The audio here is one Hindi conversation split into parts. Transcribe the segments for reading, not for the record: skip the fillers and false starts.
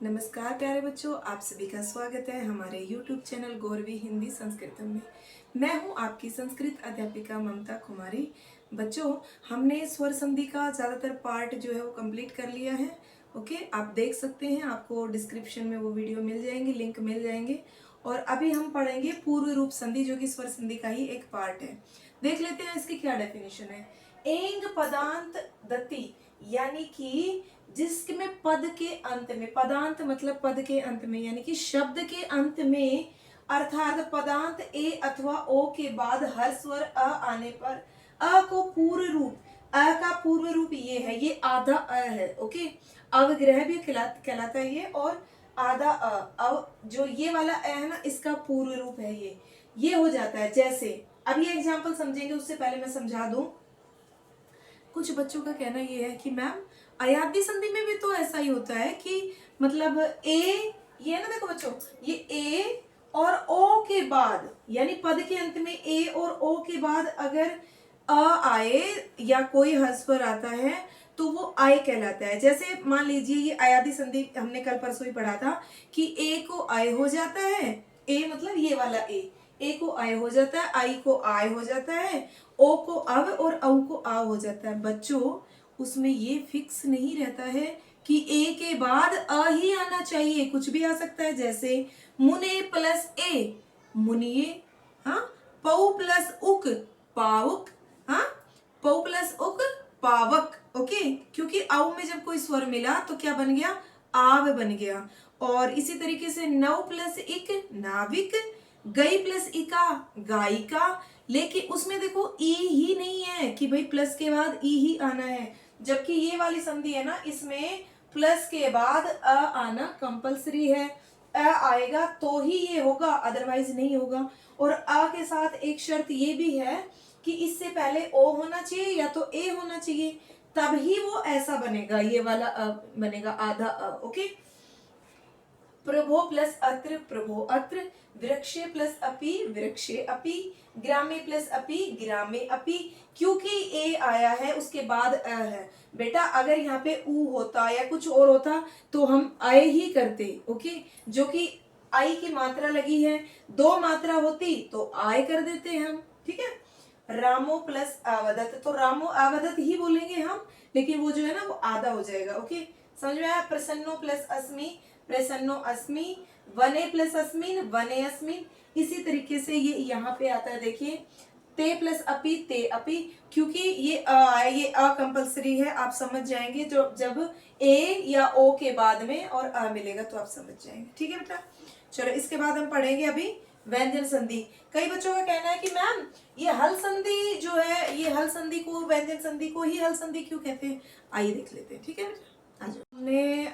नमस्कार प्यारे बच्चों, आप सभी का स्वागत है हमारे YouTube चैनल गौरवी हिंदी संस्कृतम में। मैं हूं आपकी संस्कृत अध्यापिका ममता कुमारी। बच्चों, हमने स्वर संधि का ज़्यादातर पार्ट जो है वो कंप्लीट कर लिया है। ओके, आप देख सकते हैं, आपको डिस्क्रिप्शन में वो वीडियो मिल जाएंगे, लिंक मिल जाएंगे। और अभी हम पढ़ेंगे पूर्व रूप संधि, जो कि स्वर संधि का ही एक पार्ट है। देख लेते हैं इसकी क्या डेफिनेशन है। एंग पदांत दति, यानी कि जिसमें पद के अंत में, पदांत मतलब पद के अंत में, यानी कि शब्द के अंत में, अर्थात पदांत ए अथवा ओ के बाद हर स्वर अ आने पर अ को पूर्व रूप, अ का पूर्व रूप ये है, ये आधा अ है। ओके, अवग्रह भी कहलाता है ये, और आधा अ जो ये वाला अ है ना, इसका पूर्व रूप है ये हो जाता है। जैसे अब ये एग्जाम्पल समझेंगे, उससे पहले मैं समझा दूं। कुछ बच्चों का कहना ये है कि मैम अयादी संधि में भी तो ऐसा ही होता है कि मतलब ए, ये ना देखो बच्चों, ये ए और ओ के बाद, यानी पद के अंत में ए और ओ के बाद अगर अ आए या कोई हस्वर आता है तो वो आय कहलाता है। जैसे मान लीजिए ये अयादी संधि हमने कल परसों ही पढ़ा था कि ए को आय हो जाता है, ए मतलब ये वाला ए को आय हो जाता है, आई को आय हो जाता है, ओ को अव और औ को आ हो जाता है। बच्चों, उसमें ये फिक्स नहीं रहता है कि ए के बाद अ ही आना चाहिए, कुछ भी आ सकता है। जैसे मुने प्लस ए, मुनिये। हाँ, पौ प्लस उक, पाउक। हाँ, पौ प्लस उक, पावक। ओके, क्योंकि औ में जब कोई स्वर मिला तो क्या बन गया, आव बन गया। और इसी तरीके से नौ प्लस इक, नाविक। गई प्लस इका, गायिका। लेकिन उसमें देखो ई ही नहीं है कि भाई प्लस के बाद ई ही आना है, जबकि ये वाली संधि है ना, इसमें प्लस के बाद अ आना कंपलसरी है। अ आएगा तो ही ये होगा, अदरवाइज नहीं होगा। और अ के साथ एक शर्त ये भी है कि इससे पहले ओ होना चाहिए या तो ए होना चाहिए, तब ही वो ऐसा बनेगा, ये वाला अ बनेगा, आधा अ। ओके, प्रभो प्लस अत्र, प्रभो अत्र। वृक्षे प्लस अपि, वृक्षे अपि। ग्रामे प्लस अपि, ग्रामे अपि। क्योंकि ए आया है उसके बाद अ है। बेटा अगर यहाँ पे ऊ होता या कुछ और होता तो हम आए ही करते। ओके, जो कि आई की मात्रा लगी है, दो मात्रा होती तो आय कर देते हम। ठीक है, रामो प्लस आवदत, तो रामो आवदत ही बोलेंगे हम, लेकिन वो जो है ना वो आधा हो जाएगा। ओके, समझ में आया। प्रसन्नो प्लस अस्मि, प्रसन्नो अस्मि। वने प्लस अस्मिन, वने अस्मिन। इसी तरीके से ये यहाँ पे आता है, देखिए, ते प्लस अपि, ते अपि। क्योंकि ये ये अ कंपलसरी है, आप समझ जाएंगे जो जब ए या ओ के बाद में और अ मिलेगा तो आप समझ जाएंगे। ठीक है बेटा, चलो इसके बाद हम पढ़ेंगे अभी व्यंजन संधि। कई बच्चों का कहना है कि मैम ये हल संधि जो है, ये हल संधि को, व्यंजन संधि को ही हल संधि क्यों कहते हैं। आइए देख लेते हैं। ठीक है बेटा, हमने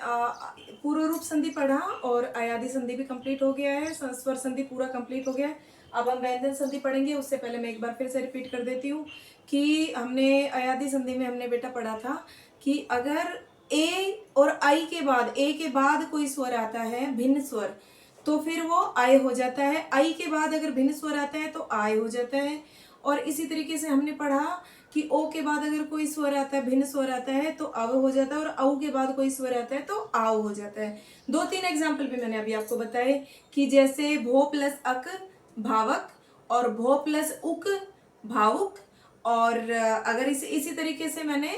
पूर्व रूप संधि पढ़ा और अयादी संधि भी कंप्लीट हो गया है, स्वर संधि पूरा कंप्लीट हो गया है। अब हम व्यंजन संधि पढ़ेंगे। उससे पहले मैं एक बार फिर से रिपीट कर देती हूँ कि हमने अयादी संधि में हमने बेटा पढ़ा था कि अगर ए और आई के बाद, ए के बाद कोई स्वर आता है भिन्न स्वर, तो फिर वो आय हो जाता है। आई के बाद अगर भिन्न स्वर आता है तो आय हो जाता है। और इसी तरीके से हमने पढ़ा कि ओ के बाद अगर कोई स्वर आता है, भिन्न स्वर आता है तो अव हो जाता है, और औ के बाद कोई स्वर आता है तो आव हो जाता है। दो तीन एग्जाम्पल भी मैंने अभी आपको बताए कि जैसे भो प्लस अक, भावक, और भो प्लस उक, भावुक। और अगर इसी तरीके से मैंने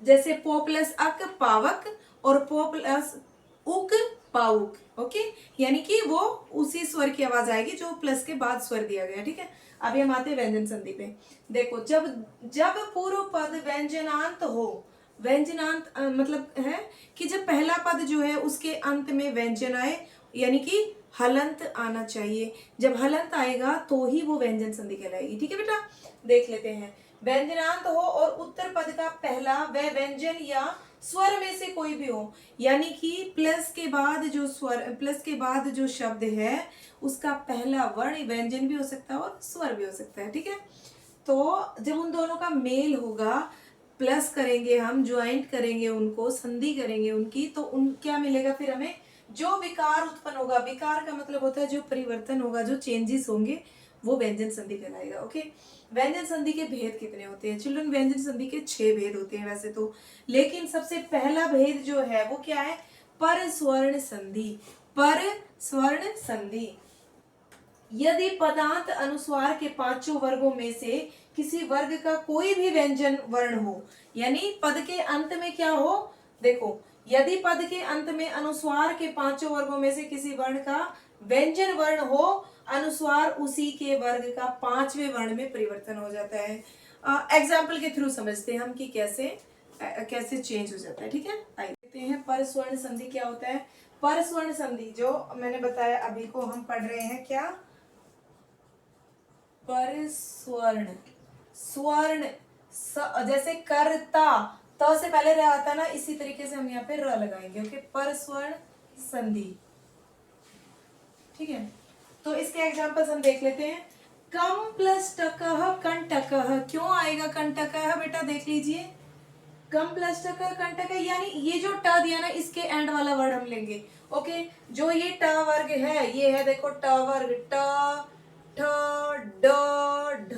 जैसे पो प्लस अक, पावक, और पो प्लस उक, पाउक। ओके, यानी कि वो उसी स्वर की आवाज आएगी जो प्लस के बाद स्वर दिया गया। ठीक है, अभी हम आते हैं व्यंजन संधि पे। देखो, जब जब पूर्व पद व्यंजनांत हो, व्यंजनांत मतलब है कि जब पहला पद जो है उसके अंत में व्यंजन आए, यानी कि हलंत आना चाहिए। जब हलंत आएगा तो ही वो व्यंजन संधि कहलाएगी। ठीक है बेटा, देख लेते हैं। व्यंजनांत हो और उत्तर पद का पहला वह व्यंजन या स्वर में से कोई भी हो, यानी कि प्लस के बाद जो स्वर, प्लस के बाद जो शब्द है उसका पहला वर्ण व्यंजन भी हो सकता है और स्वर भी हो सकता है। ठीक है, तो जब उन दोनों का मेल होगा, प्लस करेंगे हम, ज्वाइंट करेंगे उनको, संधि करेंगे उनकी, तो उन क्या मिलेगा फिर हमें, जो विकार उत्पन्न होगा। विकार का मतलब होता है जो परिवर्तन होगा, जो चेंजेस होंगे, वो व्यंजन संधि कहलाएगा। ओके, व्यंजन संधि के भेद कितने होते हैं चिल्ड्रन? व्यंजन संधि के 6 भेद होते हैं वैसे तो, लेकिन सबसे पहला भेद जो है वो क्या है, पर स्वर्ण संधि, पर स्वर्ण संधि। यदि पदांत अनुस्वार के पांचों वर्गों में से किसी वर्ग का कोई भी व्यंजन वर्ण हो, यानी पद के अंत में क्या हो, देखो यदि पद के अंत में अनुस्वार के पांचों वर्गों में से किसी वर्ण का व्यंजन वर्ण हो, अनुस्वार उसी के वर्ग का पांचवें वर्ण में परिवर्तन हो जाता है। एग्जाम्पल के थ्रू समझते हैं हम कि कैसे चेंज हो जाता है। ठीक है, आइए देखते हैं पर स्वर्ण संधि क्या होता है। पर स्वर्ण संधि जो मैंने बताया अभी को हम पढ़ रहे हैं, क्या, पर स्वर्ण, स्वर्ण जैसे करता, त से पहले र आता ना, इसी तरीके से हम यहाँ पे र लगाएंगे। ओके, पर स्वर्ण संधि। ठीक है, तो इसके एग्जांपल्स हम देख लेते हैं। कम प्लस टकः कंटकः, क्यों आएगा कंटकः बेटा, देख लीजिए। कम प्लस टकः कंटकः, यानी ये जो ट दिया ना, इसके एंड वाला वर्ड हम लेंगे। ओके, जो ये ट वर्ग है, ये है देखो ट वर्ग, ट ठ ड ढ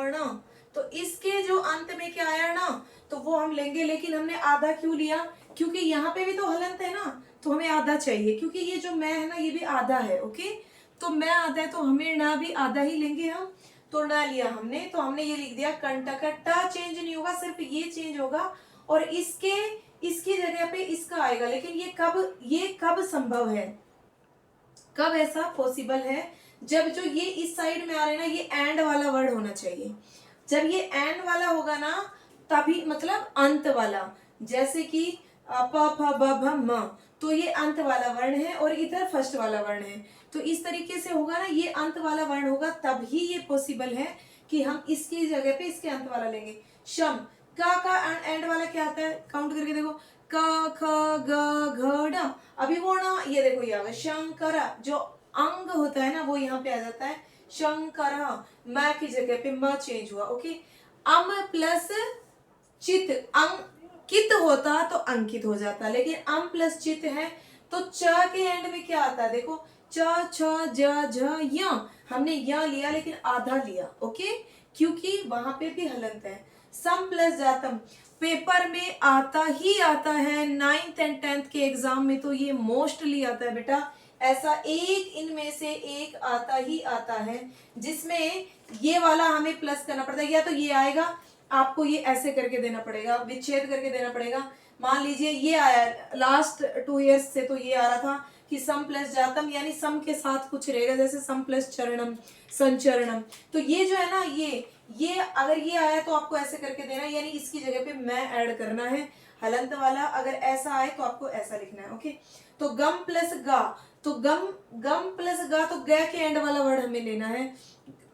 ण, तो इसके जो अंत में क्या आया ना, तो वो हम लेंगे। लेकिन हमने आधा क्यों लिया, क्योंकि यहाँ पे भी तो हलंत है ना, तो हमें आधा चाहिए, क्योंकि ये जो मैं है ना, ये भी आधा है। ओके, तो मैं आधा है तो हमें ना भी आधा ही लेंगे हम, तो ना लिया हमने, तो हमने ये लिख दिया कंटक। ट चेंज नहीं होगा, सिर्फ ये चेंज होगा और इसकी जगह पे इसका आएगा। लेकिन ये कब संभव है, कब ऐसा पॉसिबल है, जब जो ये इस साइड में आ रहे हैं ना, ये एंड वाला वर्ड होना चाहिए। जब ये एंड वाला होगा ना, तभी, मतलब अंत वाला, जैसे कि प फ ब भ म, तो ये अंत वाला वर्ण है और इधर फर्स्ट वाला वर्ण है, तो इस तरीके से होगा ना, ये अंत वाला वर्ण होगा, तभी ये पॉसिबल है कि हम इसकी जगह पे इसके अंत वाला लेंगे। शम, का एंड वाला क्या आता है, काउंट करके देखो, क ख ग घ ड, अभी वो ना, ये देखो ये आ गया शंकर, जो अंग होता है ना वो यहाँ पे आ जाता है शंकर, म की जगह पे म चेंज हुआ। ओके, अम प्लस चित, अंकित होता तो अंकित हो जाता, लेकिन अम प्लस चित है तो च के एंड में क्या आता है, देखो च छ ज झ य, हमने य लिया लेकिन आधा लिया। ओके, क्योंकि वहां पे भी हलंत है। सम प्लस जातम, पेपर में आता ही आता है, 9th एंड 10th के एग्जाम में तो ये मोस्टली आता है बेटा। ऐसा एक इनमें से एक आता ही आता है जिसमें ये वाला हमें प्लस करना पड़ता है, या तो ये आएगा, आपको ये ऐसे करके देना पड़ेगा, विच्छेद करके देना पड़ेगा। मान लीजिए ये आया लास्ट 2 years से, तो ये आ रहा था कि सम प्लस जातम, यानी सम के साथ कुछ रहेगा, जैसे सम प्लस चरणम, संचरणम, तो ये जो है ना, ये अगर ये आया तो आपको ऐसे करके देना है, यानी इसकी जगह पे मैं ऐड करना है हलंत वाला। अगर ऐसा आए तो आपको ऐसा लिखना है। ओके, तो गम प्लस गा, तो गम प्लस गा, तो ग के एंड वाला वर्ड हमें लेना है।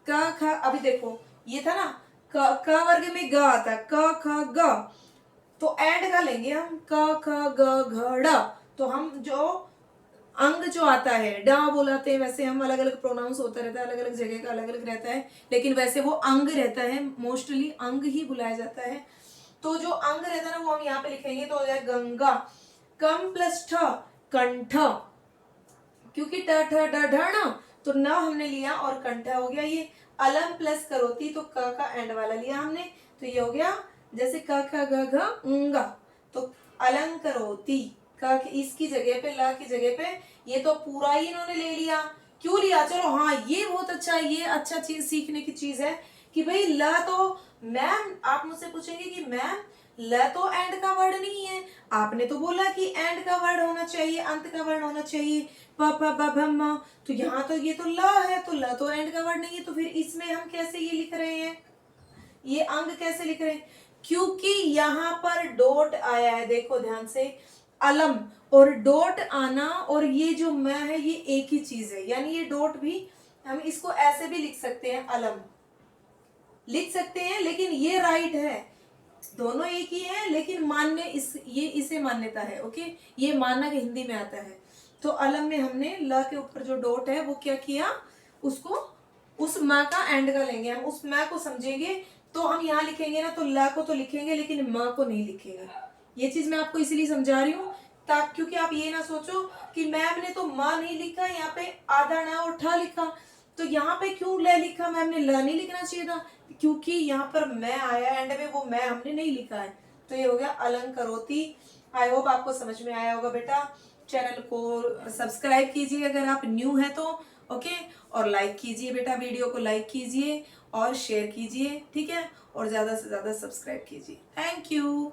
क ख, अभी देखो ये था ना, क वर्ग में ग आता है, क ख ग, तो एंड का लेंगे हम, क ख ग घ ड़, तो हम जो अंग जो आता है, डा बोलाते हैं, वैसे हम अलग अलग प्रोनाउंस होता रहता है, अलग अलग जगह का अलग अलग रहता है, लेकिन वैसे वो अंग रहता है, मोस्टली अंग ही बुलाया जाता है। तो जो अंग रहता है ना, वो हम यहाँ पे लिखेंगे, तो हो जाए गंगा। कम प्लस ठ, कंठ, क्योंकि ट ठ ड ढ ण, तो न हमने लिया और कंठ हो गया। ये अलम प्लस करोती, तो क का एंड वाला लिया हमने, तो ये हो गया जैसे क ख ग घ ङ, तो अलंग करोती, क इसकी जगह पे, ल की जगह पे, ये तो पूरा ही इन्होंने ले लिया। क्यों लिया, चलो हाँ ये बहुत अच्छा, ये अच्छा चीज सीखने की चीज है कि भाई ल, तो मैम आप मुझसे पूछेंगे कि मैम ल तो एंड का वर्ड नहीं है, आपने तो बोला कि एंड का वर्ड होना चाहिए, अंत का वर्ड होना चाहिए, प प ब भ म, तो यहाँ तो ये तो ल है, तो ल तो एंड का वर्ड नहीं है, तो फिर इसमें हम कैसे ये लिख रहे हैं, ये अंग कैसे लिख रहे हैं, क्योंकि यहाँ पर डॉट आया है, देखो ध्यान से, अलम और डॉट आना और ये जो मैं है, ये एक ही चीज है, यानी ये डॉट भी हम इसको ऐसे भी लिख सकते हैं, अलम लिख सकते हैं, लेकिन ये राइट है, दोनों एक ही है, लेकिन मान्य ये इसे मान्यता है। ओके, ये मानना के हिंदी में आता है। तो अलम में हमने ल के ऊपर जो डॉट है वो क्या किया, उसको उस म का एंड का लेंगे, हम उस म को समझेंगे, तो हम यहाँ लिखेंगे ना, तो ल को तो लिखेंगे लेकिन म को नहीं लिखेंगे। ये चीज मैं आपको इसीलिए समझा रही हूँ, ताकि क्योंकि आप ये ना सोचो कि मैम ने तो म नहीं लिखा, यहाँ पे आधा ना और ठ लिखा, तो यहाँ पे क्यों ल लिखा, मैम ने ल नहीं लिखना चाहिए था, क्योंकि यहाँ पर मैं आया एंड में, वो मैं हमने नहीं लिखा है, तो ये हो गया अलंकरोती। आई होप आपको समझ में आया होगा बेटा। चैनल को सब्सक्राइब कीजिए अगर आप न्यू हैं तो, ओके। और लाइक कीजिए बेटा, वीडियो को लाइक कीजिए और शेयर कीजिए, ठीक है। और ज़्यादा से ज़्यादा सब्सक्राइब कीजिए। Thank you.